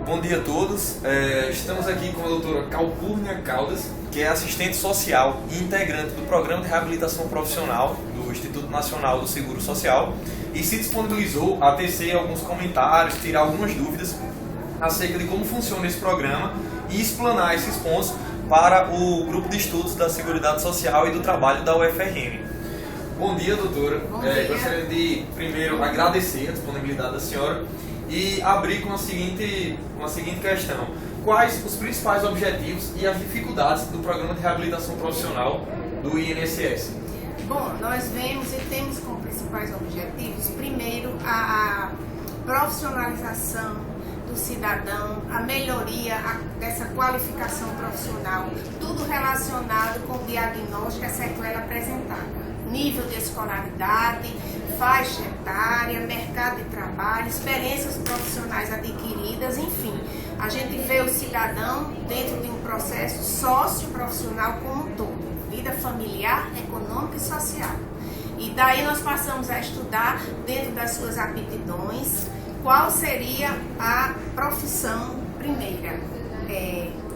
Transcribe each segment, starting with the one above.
Bom dia a todos. Estamos aqui com a doutora Calpurnia Caldas, que é assistente social e integrante do Programa de Reabilitação Profissional do Instituto Nacional do Seguro Social, e se disponibilizou a tecer alguns comentários, tirar algumas dúvidas acerca de como funciona esse programa e explanar esses pontos para o grupo de estudos da Seguridade Social e do Trabalho da UFRN. Bom dia, doutora. Bom dia. Gostaria de primeiro agradecer a disponibilidade da senhora e abrir com uma seguinte questão. Quais os principais objetivos e as dificuldades do Programa de Reabilitação Profissional do INSS? Bom, nós vemos e temos como principais objetivos, primeiro, a profissionalização do cidadão, a melhoria dessa qualificação profissional, tudo relacionado com o diagnóstico e a sequela apresentada. Nível de escolaridade, faixa etária, mercado de trabalho, experiências profissionais adquiridas, enfim. A gente vê o cidadão dentro de um processo socioprofissional como um todo, vida familiar, econômica e social. E daí nós passamos a estudar, dentro das suas aptidões, qual seria a profissão primeira,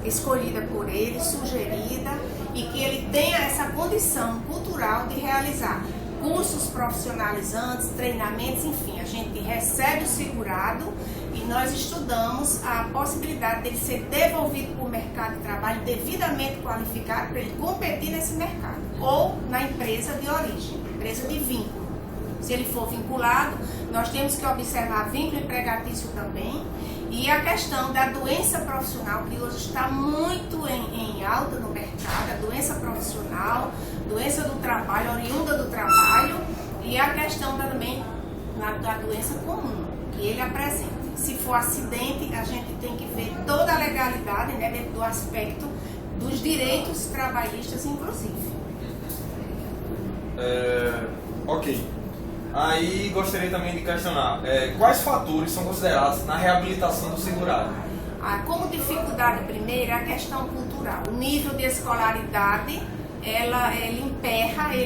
escolhida por ele, sugerida, e que ele tenha essa condição cultural de realizar cursos profissionalizantes, treinamentos, enfim. A gente recebe o segurado e nós estudamos a possibilidade dele ser devolvido para o mercado de trabalho devidamente qualificado para ele competir nesse mercado, ou na empresa de origem, empresa de vínculo. Se ele for vinculado, nós temos que observar vínculo empregatício também, e a questão da doença profissional, que hoje está muito em alta no mercado, a doença profissional, doença do trabalho, oriunda do trabalho, e a questão também da doença comum, que ele apresenta. Se for acidente, a gente tem que ver toda a legalidade, né, dentro do aspecto dos direitos trabalhistas, inclusive. Ok. Aí gostaria também de questionar, quais fatores são considerados na reabilitação do segurado? Como dificuldade primeira, a questão cultural. O nível de escolaridade, ele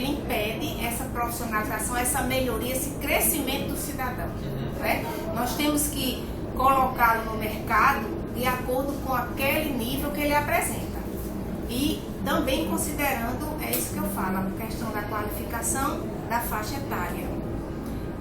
impede essa profissionalização, essa melhoria, esse crescimento do cidadão. Né? Nós temos que colocá-lo no mercado de acordo com aquele nível que ele apresenta. E também considerando, é isso que eu falo, a questão da qualificação da faixa etária.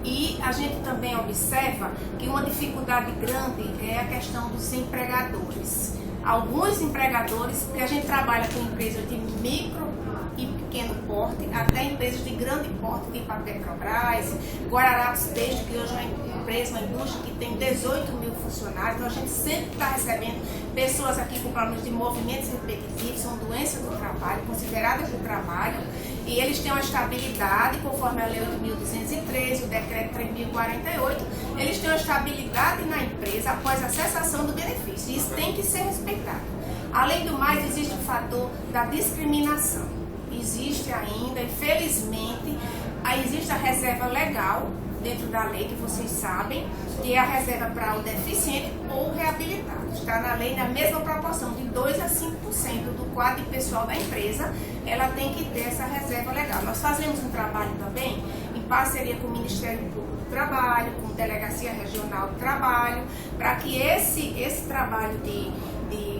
E a gente também observa que uma dificuldade grande é a questão dos empregadores. Alguns empregadores, porque a gente trabalha com empresas de micro e pequeno porte, até empresas de grande porte, tipo a Petrobras, Guararapes Peixe, que hoje é uma empresa, uma indústria que tem 18 mil funcionários. Então a gente sempre está recebendo pessoas aqui com problemas de movimentos repetitivos, são doenças do trabalho, consideradas do trabalho, e eles têm uma estabilidade, conforme a Lei 8.213, o Decreto 3.048, eles têm uma estabilidade na empresa após a cessação do benefício, e isso tem que ser respeitado. Além do mais, existe o fator da discriminação. Existe ainda, infelizmente, existe a reserva legal dentro da lei, que vocês sabem, que é a reserva para o deficiente ou reabilitado. Está na lei na mesma proporção, de 2 a 5% do quadro pessoal da empresa, ela tem que ter essa reserva legal. Nós fazemos um trabalho também em parceria com o Ministério Público do Trabalho, com a Delegacia Regional do Trabalho, para que esse trabalho de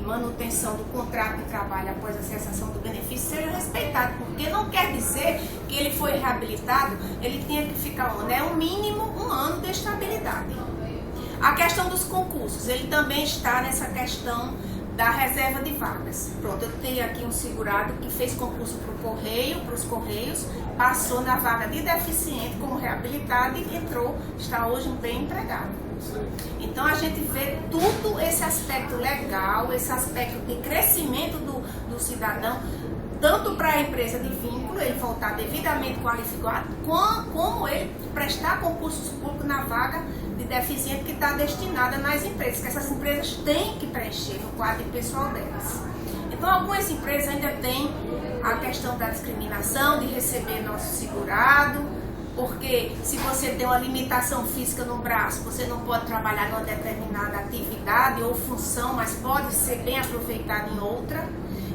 manutenção do contrato de trabalho após a cessação do benefício seja respeitado, porque não quer dizer que ele foi reabilitado, ele tenha que ficar um mínimo um ano de estabilidade. A questão dos concursos, ele também está nessa questão da reserva de vagas. Pronto, eu tenho aqui um segurado que fez concurso para os Correios, passou na vaga de deficiente como reabilitado e entrou, está hoje bem empregado. Então a gente vê tudo esse aspecto legal, esse aspecto de crescimento do cidadão, tanto para a empresa de vínculo, ele voltar devidamente qualificado, como ele prestar concursos públicos na vaga de deficiente que está destinada nas empresas, que essas empresas têm que preencher no quadro pessoal delas. Então algumas empresas ainda têm a questão da discriminação, de receber nosso segurado, porque se você tem uma limitação física no braço, você não pode trabalhar numa determinada atividade ou função, mas pode ser bem aproveitado em outra.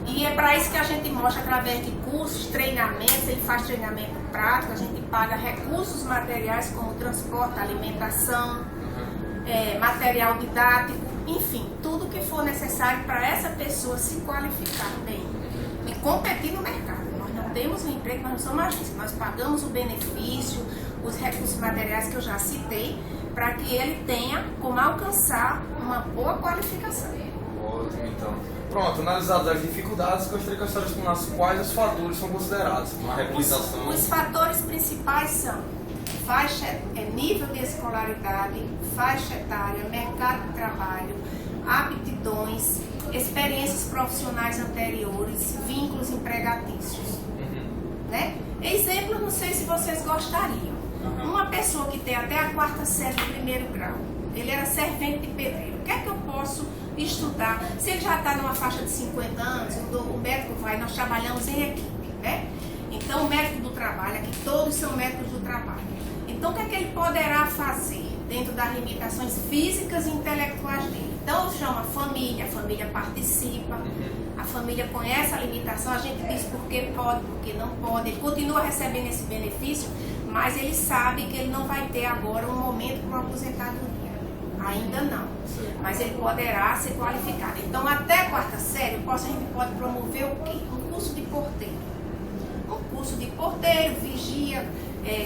E é para isso que a gente mostra através de cursos, treinamentos, ele faz treinamento prático, a gente paga recursos materiais como transporte, alimentação, material didático, enfim, tudo que for necessário para essa pessoa se qualificar bem e competir no mercado. Nós não temos um emprego, nós não somos agência, nós pagamos o benefício, os recursos materiais que eu já citei, para que ele tenha como alcançar uma boa qualificação. Ótimo, então. Pronto, analisadas as dificuldades, gostaria que a senhora explicasse quais os fatores são considerados na reabilitação. Os fatores principais são nível de escolaridade, faixa etária, mercado de trabalho, aptidões, experiências profissionais anteriores, vínculos empregatícios. Né? Exemplo, não sei se vocês gostariam. Uma pessoa que tem até a 4ª série do 1º grau, ele era servente de pedreiro. O que é que eu posso estudar? Se ele já está numa faixa de 50 anos, o médico nós trabalhamos em equipe, né? Então, o médico do trabalho, aqui todos são médicos do trabalho. Então, o que é que ele poderá fazer dentro das limitações físicas e intelectuais dele? Então, chama a família participa, a família conhece a limitação, a gente diz por que pode, por que não pode, ele continua recebendo esse benefício, mas ele sabe que ele não vai ter agora um momento para uma aposentadoria. Ainda não, mas ele poderá ser qualificado. Então, até a 4ª série, a gente pode promover o quê? Um curso de porteiro. Um curso de porteiro, vigia,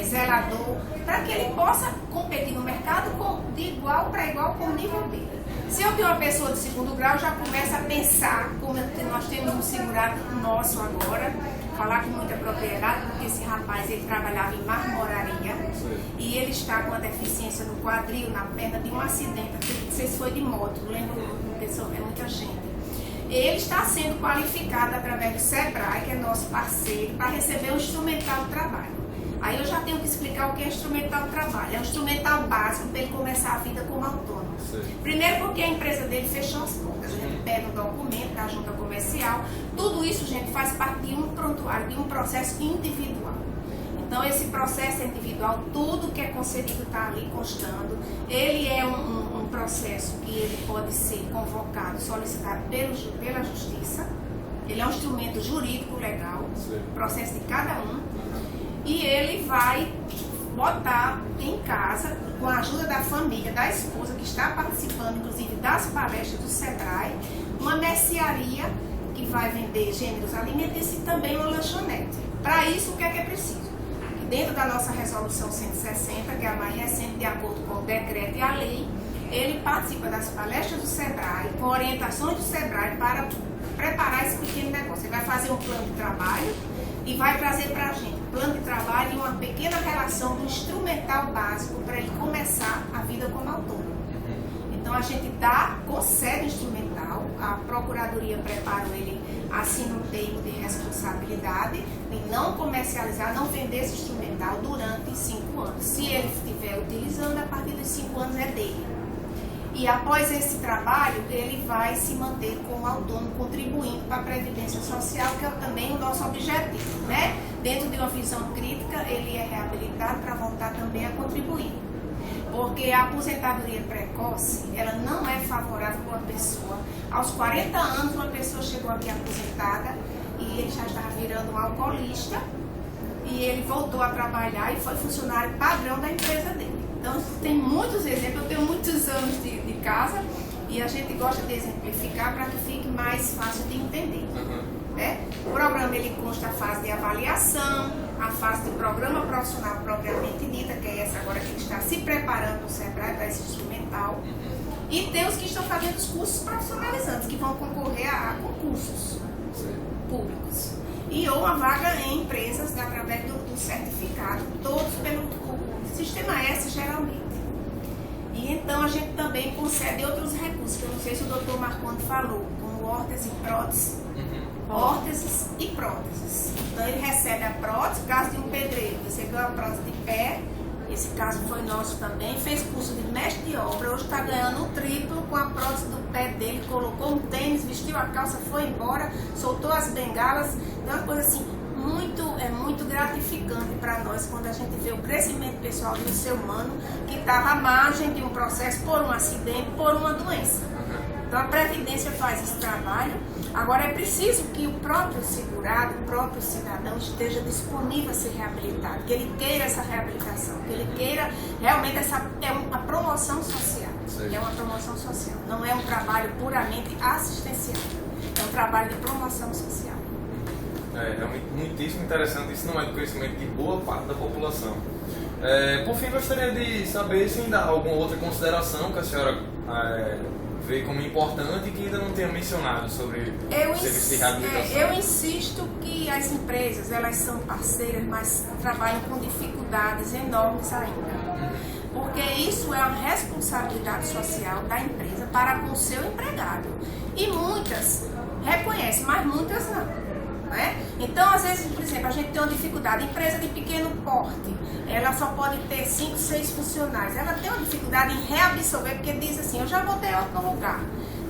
zelador, para que ele possa competir no mercado de igual para igual com o nível dele. Se eu tenho uma pessoa de 2º grau, já começa a pensar, como nós temos um segurado nosso agora, falar com muita propriedade, porque esse rapaz ele trabalhava em marmoraria e ele está com uma deficiência no quadril, na perna, de um acidente, não sei se foi de moto, não lembro, é muita gente. Ele está sendo qualificado através do SEBRAE, que é nosso parceiro, para receber o instrumental de trabalho. Aí eu já tenho que explicar o que é instrumental de trabalho. É um instrumental básico para ele começar a vida como autônomo. Primeiro porque a empresa dele fechou as portas. A gente pega um documento da junta comercial. Tudo isso, gente, faz parte de um prontuário, de um processo individual. Então, esse processo individual, tudo que é concedido está ali constando. Ele é um processo que ele pode ser convocado, solicitado pela justiça. Ele é um instrumento jurídico legal, processo de cada um. E ele vai botar em casa, com a ajuda da família, da esposa, que está participando, inclusive, das palestras do SEBRAE, uma mercearia que vai vender gêneros alimentícios e também uma lanchonete. Para isso, o que é preciso? Que dentro da nossa resolução 160, que é a mais recente, de acordo com o decreto e a lei, ele participa das palestras do SEBRAE, com orientações do SEBRAE para preparar esse pequeno negócio. Ele vai fazer um plano de trabalho e vai trazer para a gente plano de trabalho e uma pequena relação do instrumental básico para ele começar a vida como autônomo. Então a gente concede o instrumental, a Procuradoria prepara ele, assina um termo de responsabilidade de não comercializar, não vender esse instrumental durante 5 anos. Se ele estiver utilizando, a partir dos 5 anos é dele. E após esse trabalho, ele vai se manter como autônomo, contribuindo para a Previdência Social, que é também o nosso objetivo, né? Dentro de uma visão crítica, ele é reabilitado para voltar também a contribuir. Porque a aposentadoria precoce, ela não é favorável para uma pessoa. Aos 40 anos, uma pessoa chegou aqui aposentada e ele já estava virando um alcoolista e ele voltou a trabalhar e foi funcionário padrão da empresa dele. Então, tem muitos exemplos, eu tenho muitos anos de casa e a gente gosta de exemplificar para que fique mais fácil de entender. Né? O programa ele consta a fase de avaliação, a fase de programa profissional propriamente dita, que é essa agora que ele está se preparando no SEBRAE para esse instrumental, e tem os que estão fazendo os cursos profissionalizantes, que vão concorrer a concursos públicos. E ou uma vaga em empresas através do certificado, todos pelo Sistema S geralmente. E então a gente também concede outros recursos, que eu não sei se o doutor Marcondes falou, como órtese e prótese. Órteses e próteses. Então ele recebe a prótese, no caso de um pedreiro, recebeu a prótese de pé, esse caso foi nosso também, fez curso de mestre de obra, hoje está ganhando o triplo com a prótese do pé dele, colocou um tênis, vestiu a calça, foi embora, soltou as bengalas, então é uma coisa assim, muito gratificante para nós quando a gente vê o crescimento pessoal do ser humano que estava à margem de um processo por um acidente, por uma doença. Então a Previdência faz esse trabalho. Agora é preciso que o próprio segurado, o próprio cidadão esteja disponível a ser reabilitado, que ele queira essa reabilitação, que ele queira realmente essa promoção social. É uma promoção social. Não é um trabalho puramente assistencial. É um trabalho de promoção social. É realmente muitíssimo interessante. Isso não é do conhecimento de boa parte da população. Por fim, gostaria de saber se ainda há alguma outra consideração que a senhora vê como importante e que ainda não tenha mencionado sobre o serviço de reabilitação. Eu insisto que as empresas, elas são parceiras, mas trabalham com dificuldades enormes ainda. Porque isso é uma responsabilidade social da empresa para com o seu empregado. E muitas reconhecem, mas muitas não. Então, às vezes, por exemplo, a gente tem uma dificuldade, empresa de pequeno porte, ela só pode ter 5, 6 funcionários, ela tem uma dificuldade em reabsorver, porque diz assim, eu já botei outro lugar,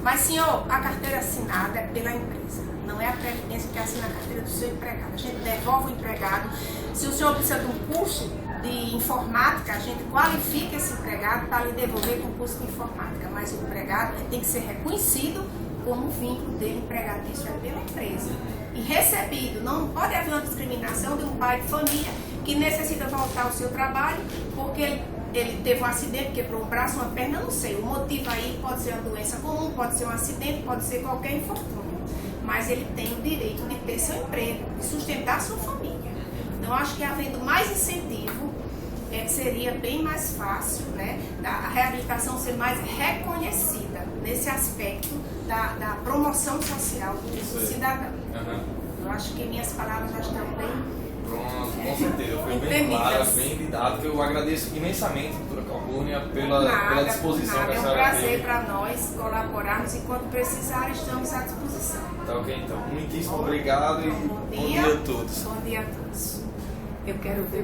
mas senhor, a carteira assinada é pela empresa, não é a Previdência que assina a carteira do seu empregado, a gente devolve o empregado. Se o senhor precisa de um curso de informática, a gente qualifica esse empregado para lhe devolver com o curso de informática, mas o empregado tem que ser reconhecido como vínculo dele empregatício é pela empresa. E recebido, não pode haver uma discriminação de um pai de família que necessita voltar ao seu trabalho porque ele teve um acidente, quebrou um braço, uma perna, não sei. O motivo aí pode ser uma doença comum, pode ser um acidente, pode ser qualquer infortúnio. Mas ele tem o direito de ter seu emprego, de sustentar sua família. Então, acho que havendo mais incentivo, seria bem mais fácil, a reabilitação ser mais reconhecida nesse aspecto da promoção social do cidadão. Eu acho que minhas palavras já estão bem... Pronto, com certeza, foi bem clara, bem didática. Eu agradeço imensamente, doutora Calpurnia, pela disposição que a senhora teve. É um prazer para nós colaborarmos e quando precisar estamos à disposição. Tá ok, então. Muitíssimo obrigado e bom dia a todos. Bom dia a todos. Eu quero ver.